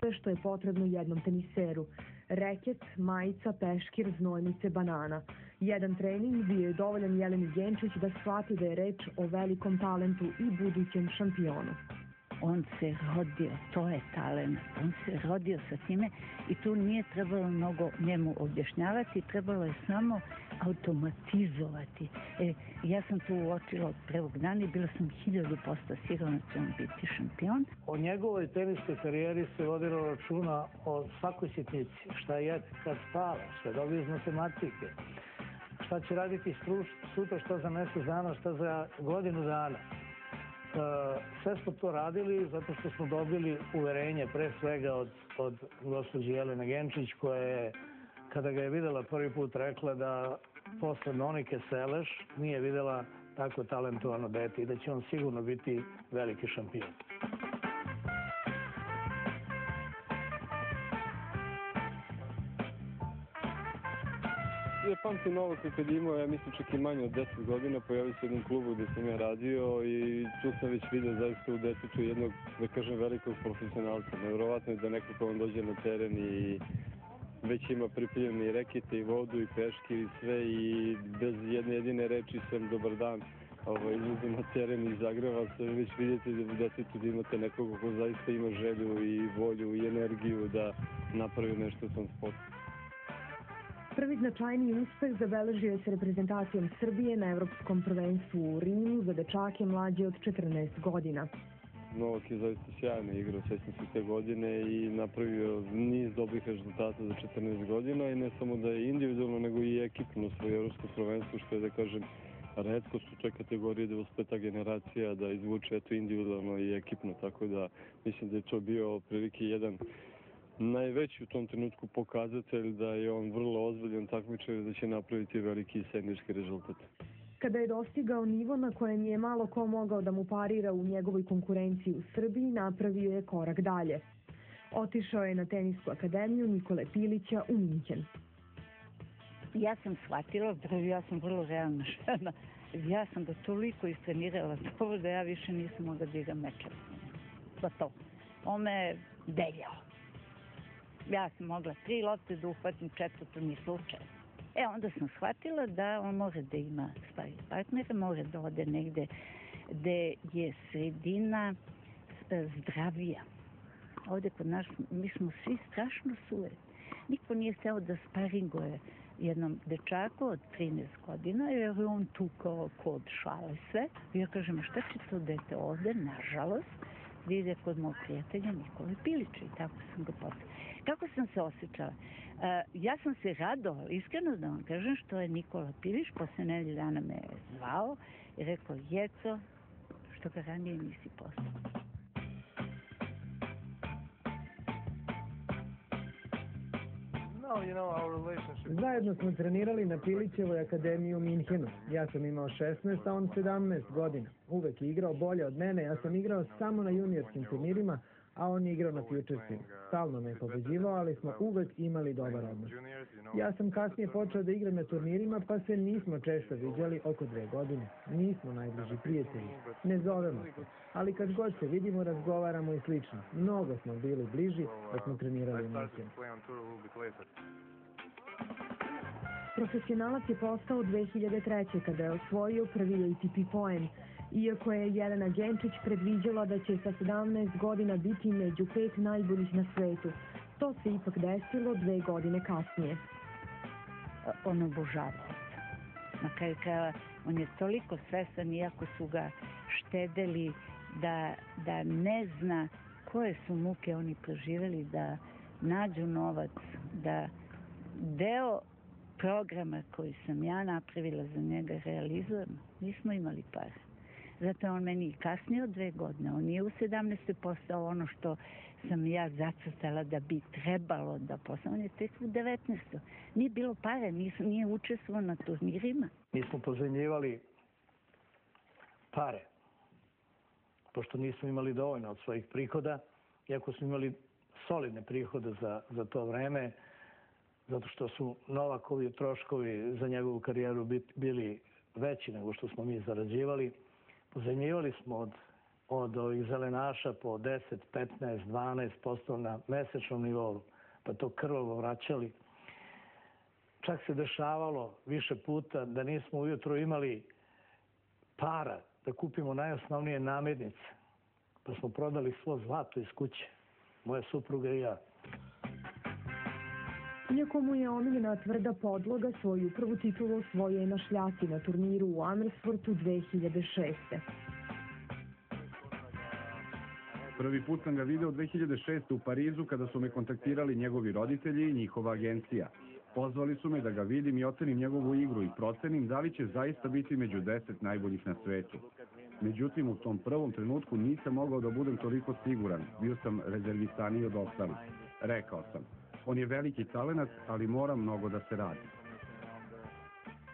sve što je potrebno jednom teniseru. Reket, majica, peškir, znojnice, banana. Jedan trening bio je dovoljan Jeleni Genčić da shvati da je reč o velikom talentu i budućem šampionu. On se rodio, to je talent, on se rodio sa time i tu nije trebalo mnogo njemu objašnjavati, trebalo je samo automatizovati. Ja sam tu uočila od prvog dana i bila sam 1000% sigurna da će on biti šampion. O njegovoj teniskoj karijeri se vodilo računa o svakoj sitnici, šta je kad spava, sve dobio iz matematike, šta će raditi sutra, šta za mjesec dana, šta za godinu dana. Sve smo to radili zato što smo dobili uverenje pre svega od gospođe Jelene Genčić koja je, kada ga je videla prvi put, rekla da posle Monike Seleš nije videla tako talentovano dete i da će on sigurno biti veliki šampion. Ja pamtim Novaka kad je imao, ja mislim čak i manje od 10 godina, pojavio se u jednom klubu gde sam ja radio i tu sam već vidio zaista u detetu jednog, da kažem, velikog profesionalca. Nevjerovatno je da neko ko vam dođe na teren i već ima pripremljeni rekete i vodu i peškir i sve i bez jedne jedine reči sam dobar dan. Izlazi na teren i zagreva se, već vidite u detetu da imate nekoga ko zaista ima želju i volju i energiju da napravi nešto u tom sportu. Prvi značajniji uspeh zabeležio je s reprezentacijom Srbije na Evropskom prvenstvu u Rimu za dečake mlađe od 14 godina. Novak je zaista sjajno igrao, sećam se te godine i napravio niz dobrih rezultata za 14 godina i ne samo da je individualno, nego i ekipno svoje evropsko prvenstvo, što je, da kažem, retkost u toj kategoriji 95. generacija da izvuče eto individualno i ekipno, tako da mislim da je to bio prilike jedan najveći u tom trenutku pokazatelj da je on vrlo ozbiljan takmičar i da će napraviti veliki sedmički rezultat. Kada je dostigao nivo na kojem je malo ko mogao da mu parira u njegovoj konkurenciji u Srbiji, napravio je korak dalje. Otišao je na tenisku akademiju Nikole Pilića u Minhen. Ja sam shvatila, ja sam vrlo realna žena, ja sam ga toliko istrenirala to da ja više nisam mogla da igram meča. Za to. On me deljao. Ja sam mogla 3 lopte da uhvatim, 4. ni slučaj. Onda sam shvatila da on može da ima sparing partnere, može da ode negde gde je sredina zdravija. Ovde kod nas, mi smo svi strašno sujevi. Niko nije hteo da sparinguje jednom dečaku od 13 godina, jer je on tu kao kod šale sve. I ja kažem, šta će to dete ovde, nažalost, da ide kod mog prijatelja Nikole Pilića i tako sam ga poslala. Kako sam se osjećala? Ja sam se radovala, iskreno da vam kažem, što je Nikola Pilić posle nedelju dana me zvao i rekao, Jeco, što ga ranije nisi poslao. Zajedno smo trenirali na Pilićevoj akademiji u Minhenu. Ja sam imao 16, a on 17 godina. Uvek je igrao bolje od mene, ja sam igrao samo na juniorskim turnirima, a on je igrao na futuresima. Stalno me je pobeđivao, ali smo uvek imali dobar odnos. Ja sam kasnije počeo da igram na turnirima, pa se nismo često viđali oko 2 godine. Nismo najbliži prijatelji, ne zovemo se, ali kad god se vidimo, razgovaramo i slično. Mnogo smo bili bliži da smo trenirali u Minhenu. Profesionalac je postao 2003. kada je osvojio prvi ATP poen, iako je Jelena Genčić predviđala da će sa 17 godina biti među 5 najboljih na svetu. To se ipak desilo 2 godine kasnije. On obožava. Na kraju krajeva, on je toliko svestan, iako su ga štedeli, da ne zna koje su muke oni proživjeli, da nađu novac, da deo programa koji sam ja napravila za njega realizujemo. Nismo imali pare. Zato je on meni i kasnije od 2 godine. On nije u 17. postao ono što sam ja zacrtala da bi trebalo da postao. On je tek u 19. Nije bilo pare, nije učestvovao na turnirima. Mi smo pozajmljivali pare, pošto nismo imali dovoljno od svojih prihoda, iako smo imali solidne prihode za to vreme, zato što su Novakovi troškovi za njegovu karijeru bili veći nego što smo mi zarađivali. Pozajmljivali smo od od ovih zelenaša po 10, 15, 12% na mesečnom nivou, pa to krvavo vraćali. Čak se dešavalo više puta da nismo ujutro imali para da kupimo najosnovnije namirnice, pa smo prodali svo zlato iz kuće, moja supruga i ja. Iako mu je omiljena tvrda podloga, svoju prvu titulu osvojio je na šljaci na turniru u Amersfoortu 2006. Prvi put sam ga video 2006. u Parizu kada su me kontaktirali njegovi roditelji i njihova agencija. Pozvali su me da ga vidim i ocenim njegovu igru i procenim da li će zaista biti među 10 najboljih na svetu. Međutim, u tom prvom trenutku nisam mogao da budem toliko siguran. Bio sam rezervisaniji od ostalih. Rekao sam, on je veliki talenat, ali mora mnogo da se radi.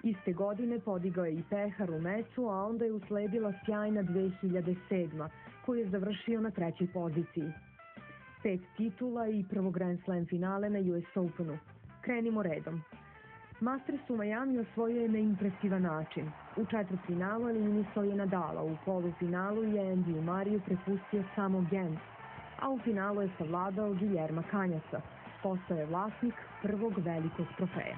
Iste godine podigao je i pehar u mecu, a onda je usledila sjajna 2007. koju je završio na 3. poziciji. 5 titula i prvo Grand Slam finale na US Openu. Krenimo redom. Masters u Miami osvojio je na impresivan način. U četvrtfinalu eliminisao je Nadala, u polufinalu je Andy Mariju prepustio samo Gens, a u finalu je savladao Guillerma Kanjasa. Postao je vlasnik prvog velikog trofeja.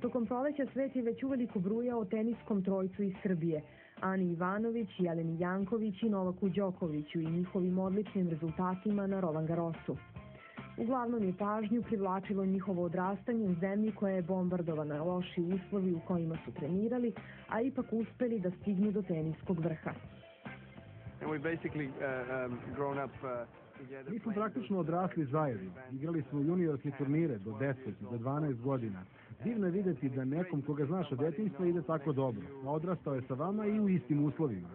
Tokom proleća svet je već uveliko brujao o teniskom trojcu iz Srbije, Ani Ivanović, Jeleni Janković i Novaku Đokoviću i njihovim odličnim rezultatima na Roland Garrosu. Uglavnom je pažnju privlačilo njihovo odrastanje u zemlji koja je bombardovana, loši uslovi u kojima su trenirali, a ipak uspeli da stignu do teniskog vrha. Mi smo praktično odrasli zajedno. Igrali smo juniorske turnire do 10, do 12 godina. Divno je videti da nekom koga znaš od detinjstva ide tako dobro. Odrastao je sa vama i u istim uslovima.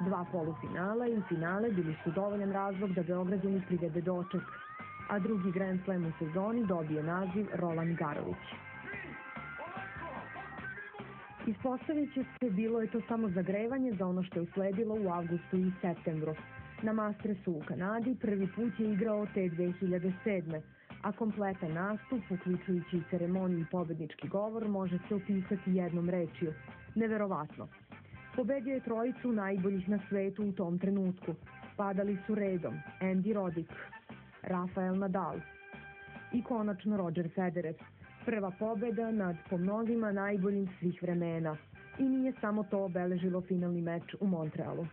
2 polufinala i finale bili su dovoljan razlog da Beograđani privede doček, a drugi Grand Slam u sezoni dobije naziv Roland Garrović. Ispostavit će se, bilo je to samo zagrevanje za ono što je usledilo u avgustu i septembru. Na Mastersu u Kanadi prvi put je igrao te 2007. A kompletan nastup, uključujući i ceremoniju i pobednički govor, može se opisati jednom rečju. Neverovatno. Pobedio je trojicu najboljih na svetu u tom trenutku. Padali su redom Andy Roddick, Rafael Nadal i konačno Roger Federer. Prva pobeda nad po mnogima najboljim svih vremena. I nije samo to obeležilo finalni meč u Montrealu.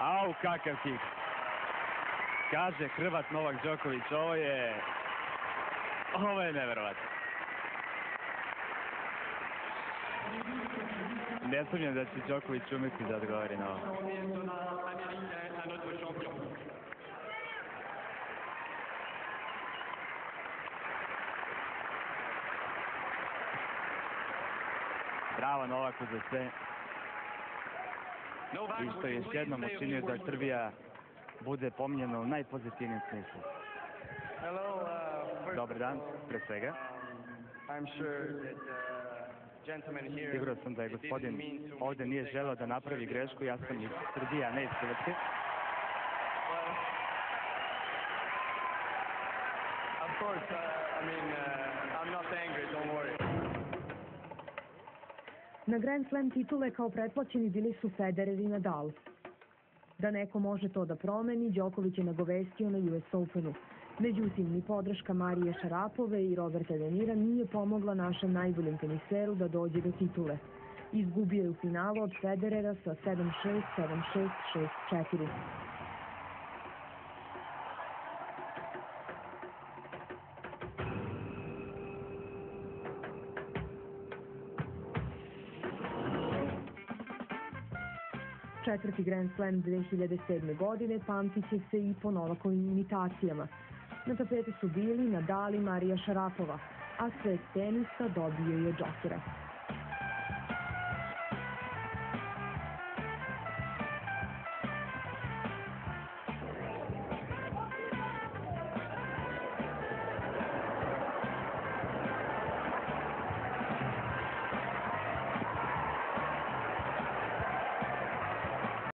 Au, kakav kik. Kaže Hrvat Novak Đoković, ovo je neverovatno. Ne sumnjam da će Đoković umeti da odgovori na ovo. Bravo Novaku za sve. I što je još jednom učinio da Srbija bude pominjena u najpozitivnijem smislu. Dobar dan, pre svega. Siguran sam da je gospodin ovde nije želeo da napravi grešku, ja sam iz Srbije, a ne iz Hrvatske. Na Grand Slam titule kao pretplaćeni bili su Federer i Nadal. Da neko može to da promeni, Đoković je nagovestio na US Openu. Međutim, ni podrška Marije Šarapove i Roberta Denira nije pomogla našem najboljem teniseru da dođe do titule. Izgubio je u finalu od Federera sa 7-6, 7-6, 6-4. Četvrti Grand Slam 2007. godine pamtit će se i po Novakovim imitacijama. Na tapetu su bili Nadal i Marija Šarapova, a svet tenisa dobio je Džokera.